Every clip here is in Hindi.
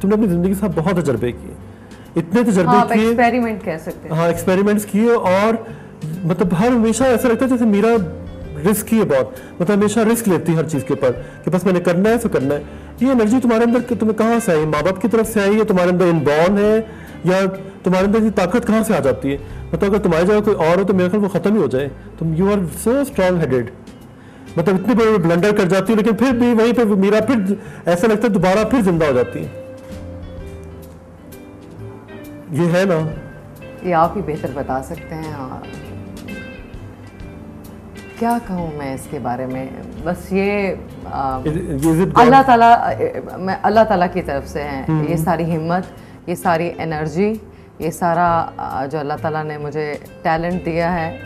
तुमने अपनी ज़िंदगी के साथ बहुत तजर्बे किए, इतने तजर्बे किए, एक्सपेरिमेंट कह सकते हैं। हाँ, एक्सपेरिमेंट्स किए, और मतलब हर हमेशा ऐसा लगता है जैसे मीरा रिस्क है बहुत, मतलब हमेशा रिस्क लेती है हर चीज़ के ऊपर कि बस मैंने करना है तो करना है। ये एनर्जी तुम्हारे अंदर तुम्हें कहाँ से आई? माँ बाप की तरफ से आई है, तुम्हारे अंदर इनबॉर्न है, या तुम्हारे अंदर की ताकत कहाँ से आ जाती है? मतलब अगर तुम्हारी जगह कोई और हो तो मेरे ख्याल वो खत्म ही हो जाए। तुम you are so strong headed, मतलब इतने बड़े ब्लंडर कर जाती है लेकिन फिर भी वहीं पे मीरा फिर ऐसा लगता है दोबारा फिर जिंदा हो जाती है। ये है ना? ये आप ही बेहतर बता सकते हैं। और क्या कहूँ मैं इसके बारे में, बस ये अल्लाह ताला, मैं अल्लाह ताला की तरफ से है ये सारी हिम्मत, ये सारी एनर्जी, ये सारा जो अल्लाह ताला ने मुझे टैलेंट दिया है,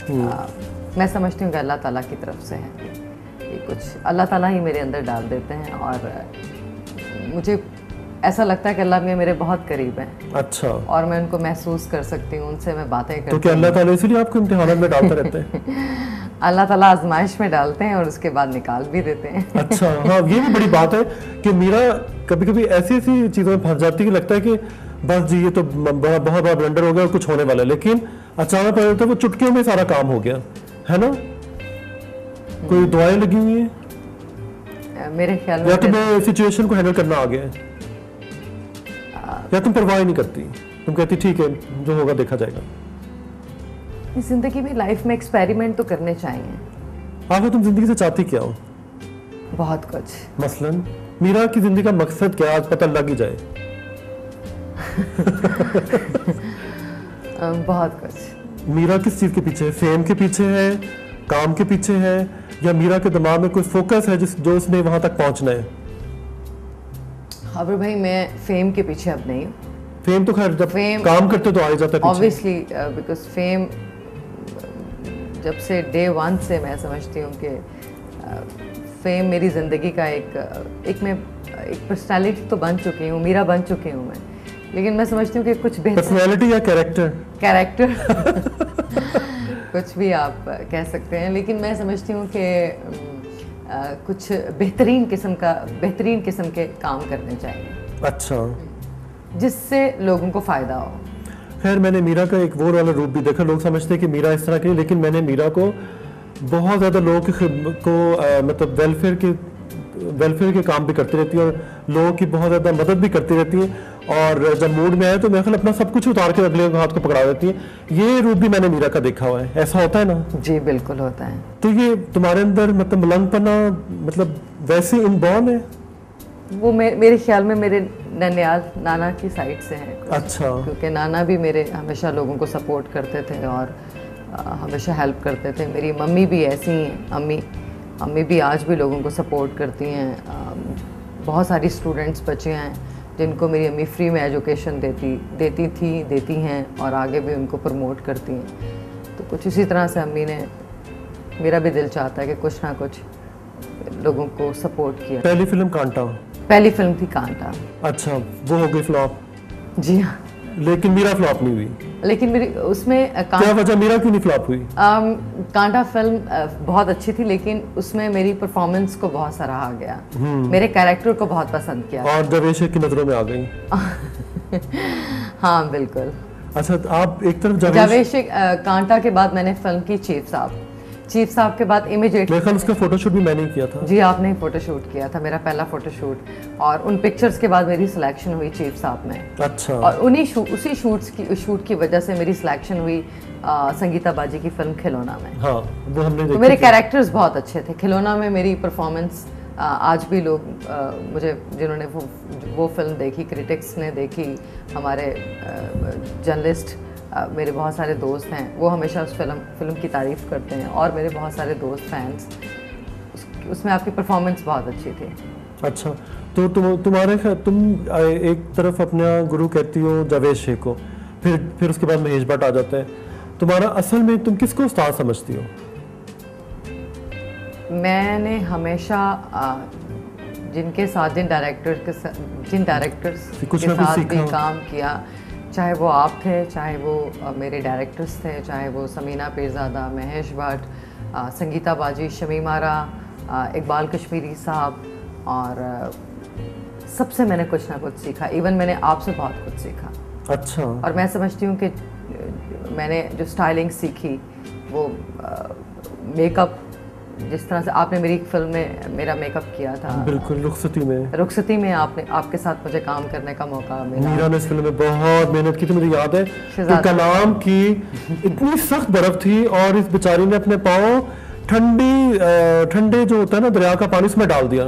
मैं समझती हूँ कि अल्लाह ताला की तरफ से है। ये कुछ अल्लाह ताला ही मेरे अंदर डाल देते हैं, और मुझे ऐसा लगता है कि अल्लाह में मेरे बहुत करीब हैं। अच्छा। और मैं उनको महसूस कर सकती हूँ, उनसे मैं बातें करती हूँ। तो क्या अल्लाह ताला इसलिए आपको इम्तिहान में डालते रहते हैं? अल्लाह ताला आजमाइश में डालते हैं और उसके बाद निकाल भी देते हैं। अच्छा, हाँ, ये भी बड़ी बात है कि मीरा कभी कभी ऐसी ऐसी चीज़ों में फंस जाती है कि लगता है कि बस जी ये तो बहुत बड़ा ब्लंडर हो गया और कुछ होने वाला है, लेकिन अचानक पता चलता है वो चुटकियों में सारा काम हो गया है ना? कोई दुआएं लगी हुई है मेरे ख्याल में, या तुम्हें सिचुएशन को हैंडल करना आ गया है, या तुम परवाह ही नहीं करती, तुम कहती ठीक है जो होगा देखा जाएगा? जिंदगी में, लाइफ में एक्सपेरिमेंट तो करने चाहिए। आखिर तुम जिंदगी से चाहती क्या हो? बहुत कुछ। मसलन मीरा की जिंदगी का मकसद क्या, आज पता लग ही जाए। बहुत कुछ। मीरा किस चीज के पीछे है? फेम के पीछे है, काम के पीछे है, या मीरा के दिमाग में कोई फोकस है जो उसने वहां तक पहुंचना है? अबर भाई, मैं फेम के पीछे अब नहीं हूँ। फेम तो खैर जब काम करते तो आ ही जाता है ऑब्वियसली, बिकॉज फेम जब से डे वन से मैं समझती हूँ कि फेम मेरी ज़िंदगी का एक पर्सनालिटी तो बन चुकी हूँ, मीरा बन चुकी हूँ मैं, लेकिन मैं समझती हूँ कि कुछ बेहतर। पर्सनालिटी या कैरेक्टर कुछ भी आप कह सकते हैं, लेकिन मैं समझती हूँ कि कुछ बेहतरीन किस्म के काम करने चाहिए। अच्छा, जिससे लोगों को फ़ायदा हो। खैर, मैंने मीरा का एक वो वाला रूप भी देखा। लोग समझते हैं कि मीरा इस तरह की, लेकिन मैंने मीरा को बहुत ज़्यादा लोगों को मतलब वेलफेयर के काम भी करती रहती है और लोगों की बहुत ज़्यादा मदद भी करती रहती है, और जब मूड में आए तो मेरे ख्याल अपना सब कुछ उतार के अगले हाथ को पकड़ा देती है। ये रूप भी मैंने मीरा का देखा हुआ है। ऐसा होता है ना? जी बिल्कुल होता है। तो ये तुम्हारे अंदर मतलब मलंगपना मतलब वैसे इनबॉर्न है? वो मेरे ख्याल में मेरे ननियाल नाना की साइड से है। अच्छा। क्योंकि नाना भी मेरे हमेशा लोगों को सपोर्ट करते थे और हमेशा हेल्प करते थे। मेरी मम्मी भी ऐसी हैं, अम्मी भी आज भी लोगों को सपोर्ट करती हैं। बहुत सारी स्टूडेंट्स बच्चे हैं जिनको मेरी अम्मी फ्री में एजुकेशन देती हैं और आगे भी उनको प्रमोट करती हैं। तो कुछ इसी तरह से अम्मी ने, मेरा भी दिल चाहता है कि कुछ ना कुछ लोगों को सपोर्ट किया। पहली फिल्म कांटा? पहली फिल्म थी कांटा। अच्छा, वो हो गई फ्लॉप? जी हाँ। लेकिन मीरा फ्लॉप नहीं हुई? लेकिन मेरी उसमें क्या वजह, मीरा क्यों नहीं फ्लॉप हुई? कांटा फिल्म बहुत अच्छी थी, लेकिन उसमें मेरी परफॉर्मेंस को बहुत सराहा गया, मेरे कैरेक्टर को बहुत पसंद किया और जवेशे की नजरों में आ गई। हाँ बिल्कुल। अच्छा, आप एक तरफ जवेशे कांटा के बाद मैंने फिल्म की चीफ साहब के बाद इमीडिएटली उसका फोटोशूट भी मैंने किया था। जी, आपने ही फोटोशूट किया था, मेरा पहला फोटोशूट, और उन पिक्चर्स के बाद मेरी सिलेक्शन हुई चीफ साहब में। अच्छा। और उसी शूट की वजह से मेरी सिलेक्शन हुई संगीता बाजी की फिल्म खिलौना में। हाँ, वो हमने देखी। तो मेरे कैरेक्टर्स बहुत अच्छे थे। खिलौना में मेरी परफॉर्मेंस आज भी लोग मुझे, जिन्होंने वो फिल्म देखी, क्रिटिक्स ने देखी, हमारे जर्नलिस्ट, मेरे बहुत सारे दोस्त हैं, वो हमेशा उस फिल्म की तारीफ़ करते हैं, और मेरे बहुत सारे दोस्त फैंस, उसमें आपकी परफॉर्मेंस बहुत अच्छी थी। अच्छा, तो तुम एक तरफ अपना गुरु कहती हो जवेशे को, फिर उसके बाद महेश भट्ट आ जाते हैं। तुम्हारा असल में तुम किसको उस्ताद समझती हो? मैंने हमेशा जिन डायरेक्टर्स के साथ भी काम किया, चाहे वो आप थे, चाहे वो मेरे डायरेक्टर्स थे, चाहे वो समीना पीरज़ादा, महेश भट्ट, संगीता बाजी, शमीम आरा, इकबाल कश्मीरी साहब, और सबसे मैंने कुछ ना कुछ सीखा। इवन मैंने आपसे बहुत कुछ सीखा। अच्छा। और मैं समझती हूँ कि मैंने जो स्टाइलिंग सीखी वो मेकअप, जिस तरह से आपने मेरी फिल्म में मेरा मेकअप किया था, बिल्कुल रुखसती में आपके साथ मुझे काम करने का मौका मिला। मीरा ने इस फिल्म में बहुत मेहनत की थी। मुझे याद है कि कलाम की इतनी सख्त बर्फ थी और इस बेचारी ने अपने पाँव ठंडे जो होता है ना दरिया का पानी उसमें डाल दिया,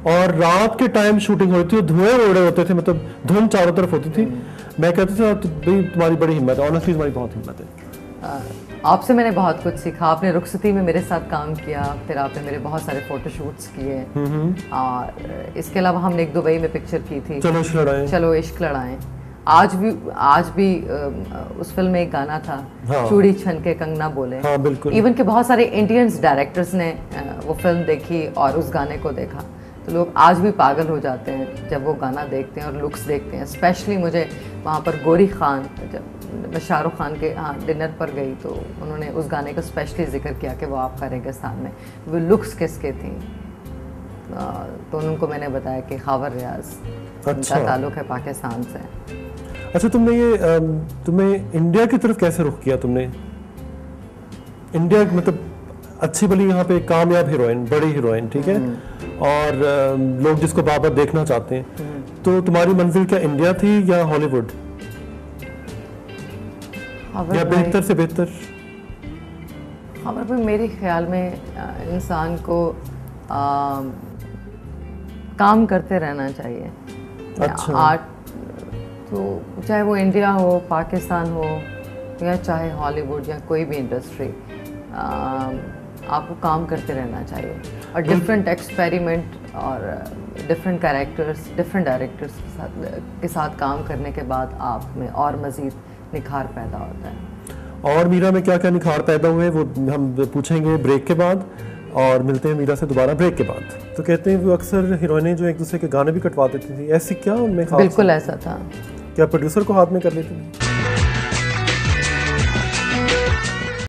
और रात के टाइम शूटिंग होती थी, धुएं उड़े होते थे, मतलब धुंध चारों तरफ होती थी। मैं कहती थी भाई तुम्हारी बड़ी हिम्मत है, ऑनेस्टली तुम्हारी बहुत हिम्मत है। आपसे मैंने बहुत कुछ सीखा। आपने रुखसती में मेरे साथ काम किया, फिर आपने मेरे बहुत सारे फोटोशूट्स किए, और इसके अलावा हमने एक दुबई में पिक्चर की थी, चलो इश्क लड़ाएं। आज भी उस फिल्म में एक गाना था, हाँ। चूड़ी छन के कंगना बोले। हाँ, बिल्कुल। इवन के बहुत सारे इंडियंस डायरेक्टर्स ने वो फिल्म देखी और उस गाने को देखा, तो लोग आज भी पागल हो जाते हैं जब वो गाना देखते हैं और लुक्स देखते हैं। स्पेशली मुझे वहाँ पर गोरी खान, जब मैं शाहरुख खान के डिनर पर गई तो उन्होंने उस गाने का स्पेशली जिक्र किया कि वो आपका रेगिस्तान में, वो लुक्स किसके थी, तो उनको मैंने बताया कि खावर रियाज, अच्छा। उनका ताल्लुक है पाकिस्तान से। अच्छा, तुमने इंडिया की तरफ कैसे रुख किया? तुमने इंडिया मतलब अच्छी भली यहाँ पे कामयाब हीरोइन, बड़ी हीरोइन, ठीक है, और लोग जिसको बार बार देखना चाहते हैं, तो तुम्हारी मंजिल क्या इंडिया थी या हॉलीवुड, या बेहतर से बेहतर? खबर मेरे ख्याल में इंसान को काम करते रहना चाहिए। अच्छा। आर्ट तो चाहे वो इंडिया हो, पाकिस्तान हो, या चाहे हॉलीवुड या कोई भी इंडस्ट्री, आपको काम करते रहना चाहिए और डिफरेंट एक्सपेरिमेंट और डिफरेंट कैरेक्टर्स, डिफरेंट डायरेक्टर्स के साथ काम करने के बाद आप में और मज़ीद निखार पैदा होता है। और मीरा में क्या क्या निखार पैदा हुए वो हम पूछेंगे ब्रेक के बाद, और मिलते हैं मीरा से दोबारा ब्रेक के बाद। तो कहते हैं वो अक्सर हीरोइनें जो एक दूसरे के गाने भी कटवा देती थी, ऐसी क्या उनमें खास? बिल्कुल ऐसा था। क्या प्रोड्यूसर को हाथ में कर लेती थी?